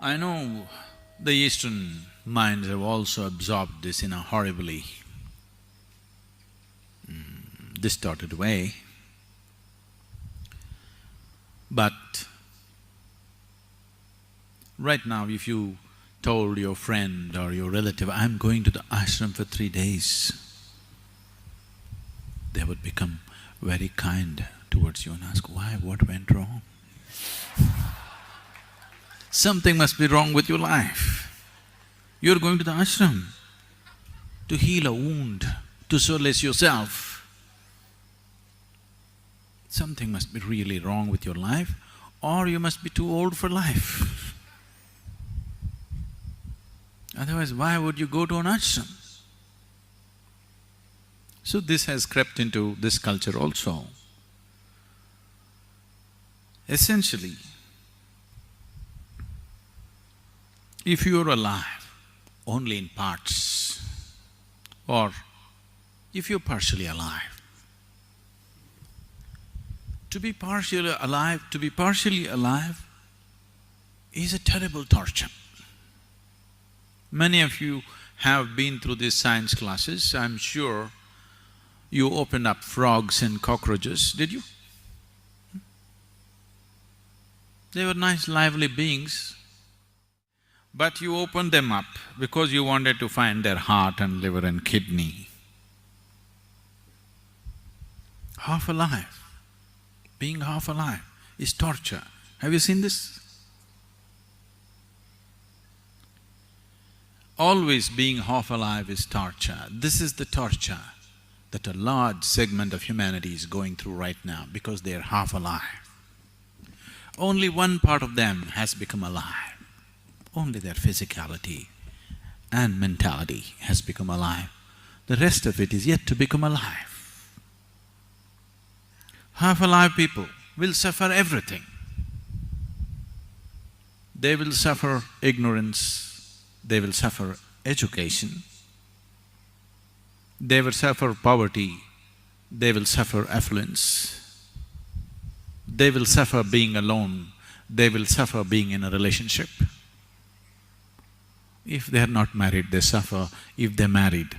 I know the Eastern minds have also absorbed this in a horribly distorted way, but right now if you told your friend or your relative, I'm going to the ashram for 3 days, they would become very kind towards you and ask, why, what went wrong? Something must be wrong with your life. You're going to the ashram to heal a wound, to solace yourself. Something must be really wrong with your life, or you must be too old for life. Otherwise, why would you go to an ashram? So this has crept into this culture also. Essentially, if you are alive only in parts, or if you're partially alive, to be partially alive is a terrible torture. Many of you have been through these science classes, I'm sure you opened up frogs and cockroaches, did you? They were nice, lively beings, but you opened them up because you wanted to find their heart and liver and kidney. Half alive, being half alive is torture. Have you seen this? Always being half alive is torture. This is the torture that a large segment of humanity is going through right now because they are half alive. Only one part of them has become alive. Only their physicality and mentality has become alive. The rest of it is yet to become alive. Half-alive people will suffer everything. They will suffer ignorance, they will suffer education, they will suffer poverty, they will suffer affluence, they will suffer being alone, they will suffer being in a relationship. If they are not married, they suffer. If they're married,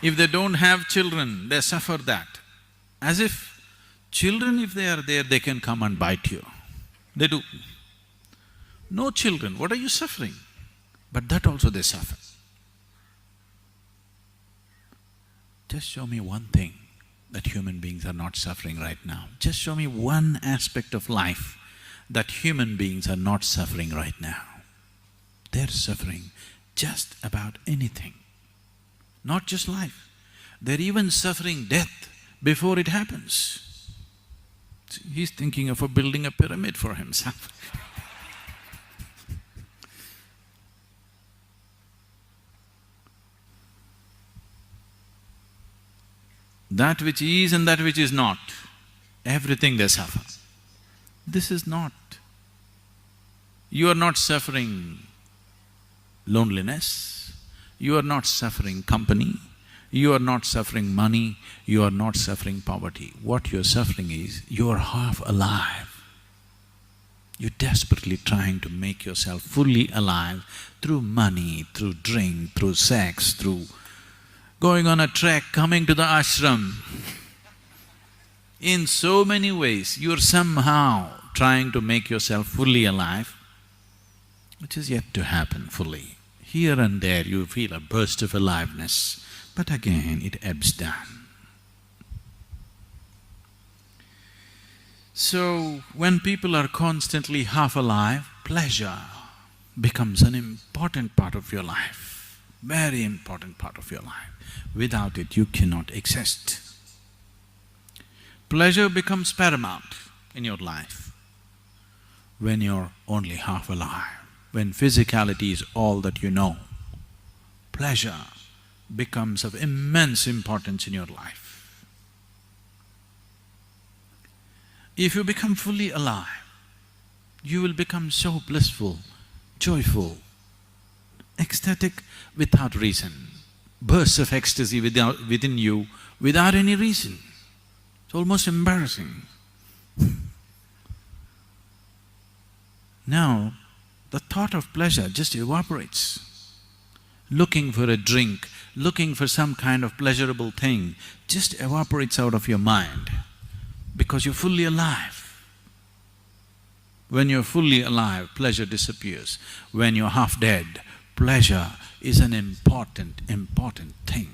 if they don't have children, they suffer that. As if children, if they are there, they can come and bite you. They do. No children, what are you suffering? But that also they suffer. Just show me one thing that human beings are not suffering right now. Just show me one aspect of life that human beings are not suffering right now. They're suffering just about anything. Not just life, they're even suffering death before it happens. He's thinking of building a pyramid for himself. That which is and that which is not, everything they suffer. This is not. You are not suffering loneliness, you are not suffering company, you are not suffering money, you are not suffering poverty. What you're suffering is, you're half alive. You're desperately trying to make yourself fully alive through money, through drink, through sex, through going on a trek, coming to the ashram. In so many ways, you're somehow trying to make yourself fully alive, which is yet to happen fully. Here and there you feel a burst of aliveness, but again it ebbs down. So, when people are constantly half alive, pleasure becomes an important part of your life, very important part of your life. Without it, you cannot exist. Pleasure becomes paramount in your life when you're only half alive. When physicality is all that you know, pleasure becomes of immense importance in your life. If you become fully alive, you will become so blissful, joyful, ecstatic without reason, bursts of ecstasy within you without any reason. It's almost embarrassing. Now, the thought of pleasure just evaporates. Looking for a drink, looking for some kind of pleasurable thing just evaporates out of your mind because you're fully alive. When you're fully alive, pleasure disappears. When you're half dead, pleasure is an important thing.